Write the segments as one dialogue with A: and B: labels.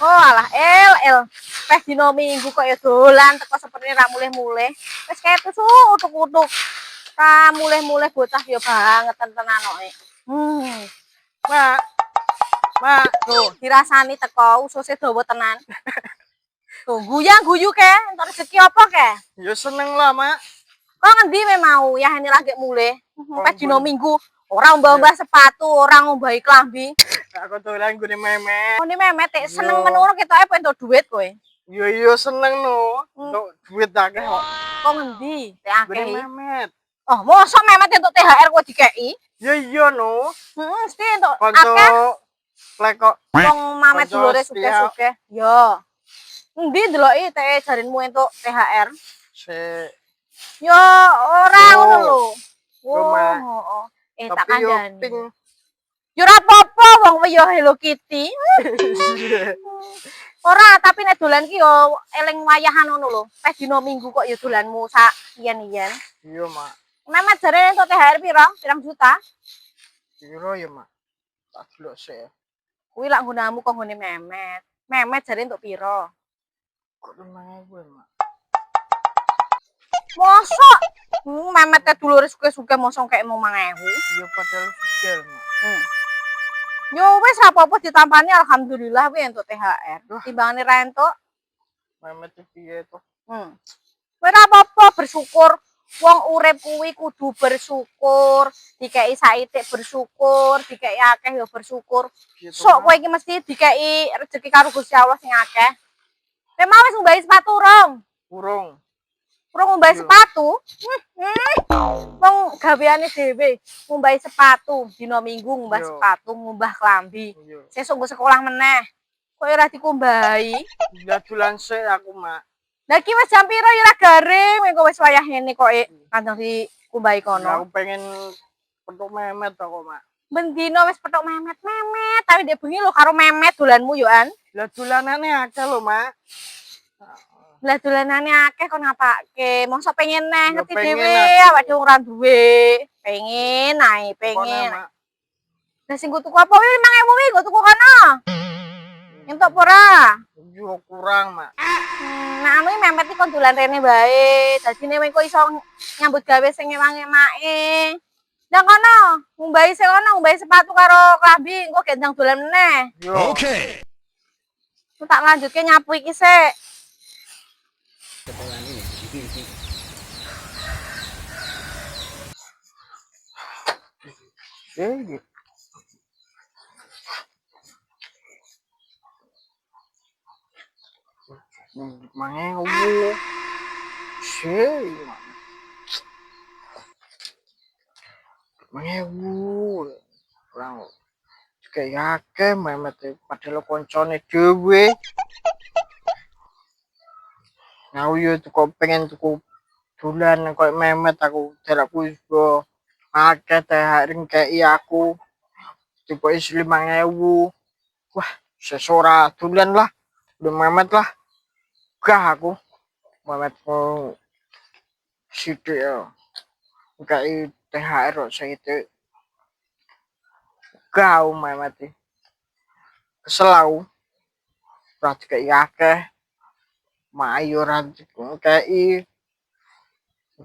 A: Oh alah el. Peh dino minggu kok ya dolan teko seperti ra mulih-mulih. Wis ketus utuk-utuk. Ra mulih-mulih bocah ya banget tenan kok.
B: Mak, mak,
A: Tuh, dirasani teko ususe dawa tenan. Tuh, guyu ke, entuk rezeki apa ke?
B: ya seneng lah, mak.
A: Kok ngendi me mau ya ini lagi mulih. Peh dino
B: Kon
A: minggu, ora mbah-mbah sepatu, ora ngombahi klambi.
B: aku dolan gune memet.
A: Oh, ini memet seneng menurut kita apa entuk duit kowe.
B: Yo seneng no. Untuk duit akeh kok.
A: Kok ngendi? Teh akeh.
B: Gune memet.
A: Oh, mosok memet entuk THR kok dikeki?
B: Ya iya no.
A: Mesti entuk
B: Konco
A: akeh.
B: lek kok
A: Wong mamet
B: konco
A: dulure
B: setia.
A: sugih-sugih. Yo. Endi ndeloki teh jarinmu entuk THR?
B: Se
A: Yo ora ngono lho.
B: Mak.
A: Oh. Tak
B: tapi yo
A: kandhani.
B: ping.
A: Yo ora apa-apa wong yo Hello Kitty. Ora, tapi nek dolan ki yo eling wayahan ngono lho. Peh dino minggu kok yo dolanmu sak yen-yen.
B: Iya, mak.
A: Memet jare entuk THR piro? Pirang juta?
B: Piro ya, mak? Tak delok sik.
A: Kuwi lak nggunamu kok nggone memet. Memet jare entuk piro?
B: Kok 5.000 ya, mak?
A: Mosok memet ke dulure suke-suke mosok kek 5.000.
B: Iya padahal fidel, mak.
A: Yo wis apa-apa ditampani alhamdulillah kuwi entuk THR. Timbangane ra entuk.
B: Memet piye to?
A: Kowe ora apa-apa bersyukur. Wong urip kuwi kudu bersyukur, dikeki saitik bersyukur, dikeki akeh ya bersyukur. Sok kowe iki mesti dikeki rezeki karo Gusti Allah sing akeh. Kowe mau wis ngombahi sepatu urung?
B: Urung.
A: Urung ngombahi sepatu? Wong gaweane dhewe ngombahi sepatu, dina Minggu ngombah sepatu, ngombah klambi. Sesuk nggo sekolah meneh. Kok ora dikumbahi?
B: Ya dolan sik aku, mak.
A: Lah iki wis jam piro ya ora garing, engko wis wayah ngene kok kandang dikumbahi kono.
B: Aku pengen petuk memet kok, mak.
A: Bendino wis petuk memet, tapi ndek bengi lho karo memet dolanmu yo an.
B: Lah dolanane akeh lho, mak.
A: Lah dolanane akeh kon ngapake? Mosok pengen neh ngerti
B: pengen
A: dhewe awake dhewe ora duwe. Pengen ae, pengen. Lah sing tuku apa kuwi 5.000 kuwi nggo tuku kono. Entuk ora?
B: Yo kurang, mak.
A: Nah anu memet iki kon dolan rene bae. Dadine kowe iso nyambut gawe sing ewang-emange. Lah kono, ngombahi sing kono, ngombahi sepatu karo klambi, engko gendang dolan meneh.
B: Oke.
A: Tak lanjutke nyapu iki sik.
B: Mangewu. Sih. Mangewu. Kurang. Kayak akeh memet padahal koncone dhewe. Aku yo kok pengen tuku dolan koyo memet aku jarakku iso akeh THR kei aku. Tipe is 5.000. Wah, sesora dolan lah. Udah memet lah. Gah aku. Memet mau sithik ya. Kei THR kok sithik. Gah memet. Kesel aku. Ora dikei akeh. Mayo ora kei.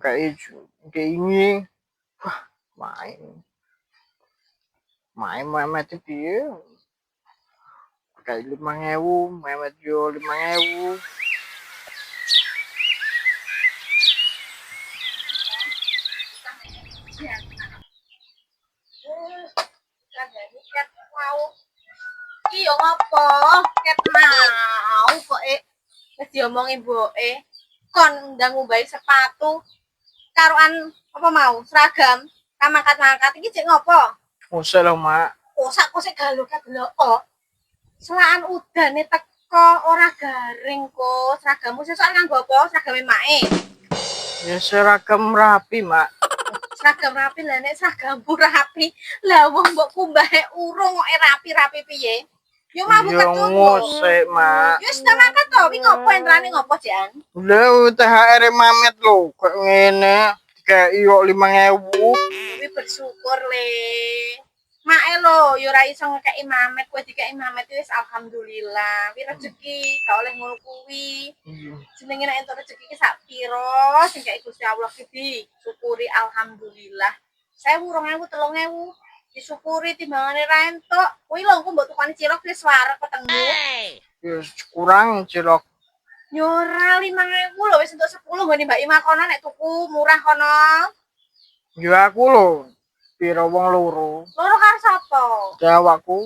B: Kei ini. Wah, main memet piye? Kayak 5.000, memet yo 5.000.
A: Iki yo ngopo? Ket mau kok wis diomongi mboke. Kon ndang ngombahi sepatu karoan apa mau? Seragam. Kamangkat-mangkat iki cek ngopo?
B: Usah lho, mak.
A: Kosak-kosek galo-galo. Selaan udane teko ora garing kok. Seragammu sesuk nganggo apa? Seragame make.
B: Ya seragam rapi, mak.
A: Seragam rapi lah nek seragammu rapi. Lah wong mbok kumbahe urung kok rapi-rapi piye? Yo mabuk ketut.
B: Ngosek, mak.
A: Yo wis mangkat to, iki ngopo entrane ngopo, Jan?
B: Lha THR mamet lho, kok ngene. Kayak yo 5.000.
A: Kuwi bersyukur le. Mae lo, yo ora iso ngekeki Mamet, kowe dikeki Mamet wis alhamdulillah. Wi rezeki, gak oleh ngono kuwi.
B: Iya.
A: Jenenge nek entuk rezeki ki sak pira sing kei Gusti Allah ki disyukuri alhamdulillah. 1000, 2000, 3000 disyukuri timbangane ra entuk. Kuwi lho engko mbok tukani cilok wis wareg ketemu.
B: Ya kurang cilok.
A: Yo ora 5000 lho wis entuk 10 nggone Mbak Ima kono nek tuku murah kono.
B: Ya aku lho pira wong loro.
A: Loro karo sapa?
B: Jawabku.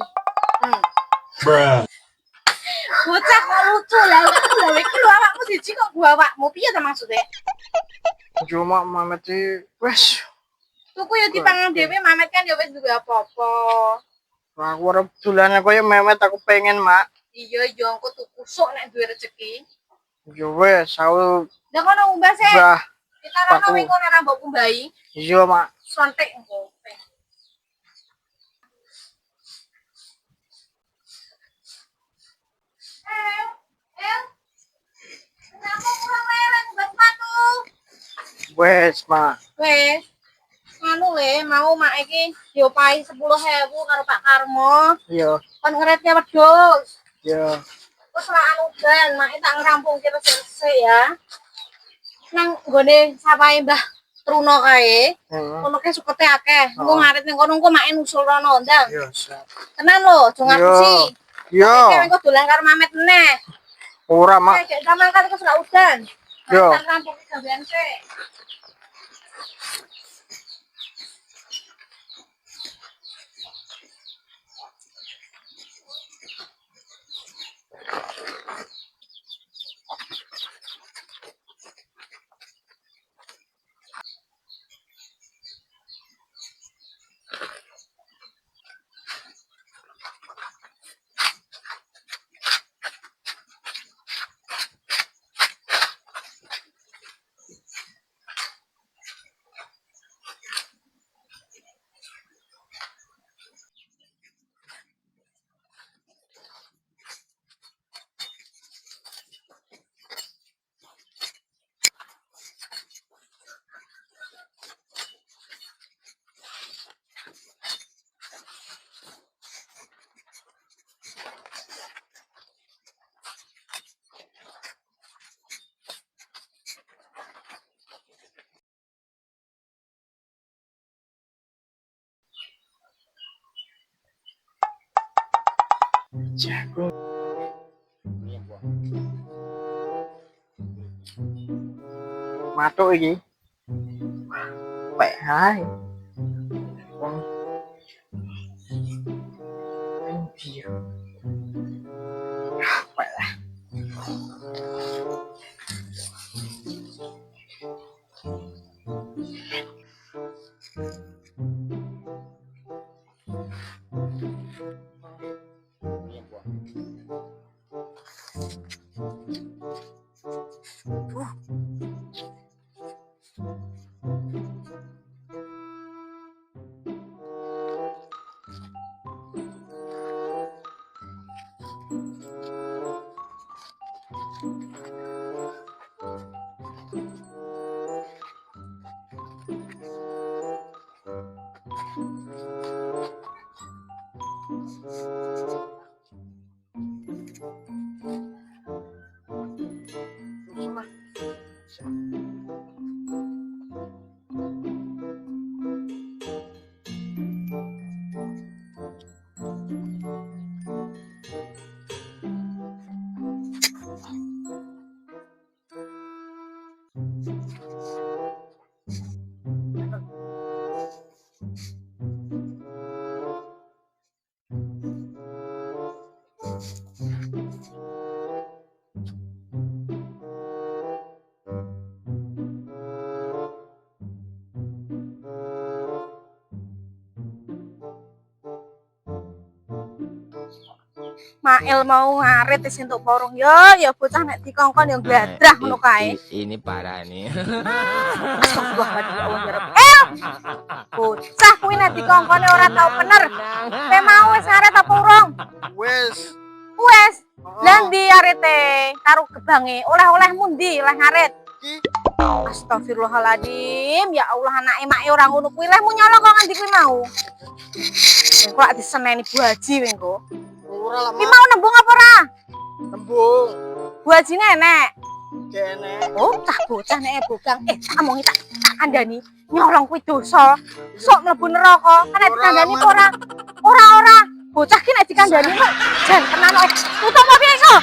A: Bocah kok lucu lah, lha iki lho awakmu siji kok gua awakmu piye ta maksude?
B: Cuma Mamet wes
A: Tuku yo dipangan dhewe Mamet kan yo wis duwe apa-apa.
B: aku arep dolane koyo Memet aku pengen, Mak.
A: Iya yo engko tuku sok nek duwe rezeki.
B: Ya wes aku
A: Lah kono umbah sih.
B: bah
A: Kita rono
B: Paku.
A: wing kono ra mbok kumbahi.
B: iya, Mak.
A: Sontek engko. Kenapa kurang leren mbak sepatu?
B: Wes, Mak.
A: Wes, anu le mau mak iki diopahi 10.000 karo Pak Karmo.
B: Iya,
A: Kon ngeretnya wedhus.
B: iya.
A: Terus lah anu dan mak tak ngerampungke resik ya. Nang nggone sapahe Mbah Truno kae.
B: Heeh.
A: Kono ke sukete akeh. Engko
B: Oh.
A: ngarit ning kono engko mak nusul rono ndang.
B: Iya, siap.
A: Tenan lho, aja ngapusi.
B: Iya.
A: Iki engko dolan karo Mamet meneh.
B: Ora, Mak.
A: Kayak zaman kan ke sudah udan.
B: Yo.
A: Tak rampung gawean sik.
B: Jago. Matuk iki. Pek hai. Wong. Iya. Pek lah.
A: Mail mau ngarit wis entuk porong yo, ya bocah nek dikongkon yo gladrah ngono kae.
C: Ini parah nih.
A: Astagfirullahaladzim, ya Allah ya Rabbi. Bocah kuwi nek dikongkone ora tau bener. Kowe mau wis ngarit apa urung?
B: Wes.
A: Wes. Lah ndi arete karo gebange? Oleh-oleh mundi oleh ngarit?
B: Ki
A: Astagfirullahaladzim, ya Allah anak emak orang ngono kuwi leh mu nyolong kok nganti kuwi mau. Engko lak diseneni Bu Haji kowe engko.
B: Ora lah,
A: Ki
B: Mak.
A: mau nembung apa ora?
B: Tembung.
A: Bu Haji nenek.
B: Kene.
A: Oh, cah bocah nek bogang. Tak omongi tak kandhani. Nyolong kuwi dosa. Sok mlebu neraka. Kan nek dikandhani kok ora. Ora. Bocah ki nek dikandhani kok jan tenan kok. Tutup apa piye kok?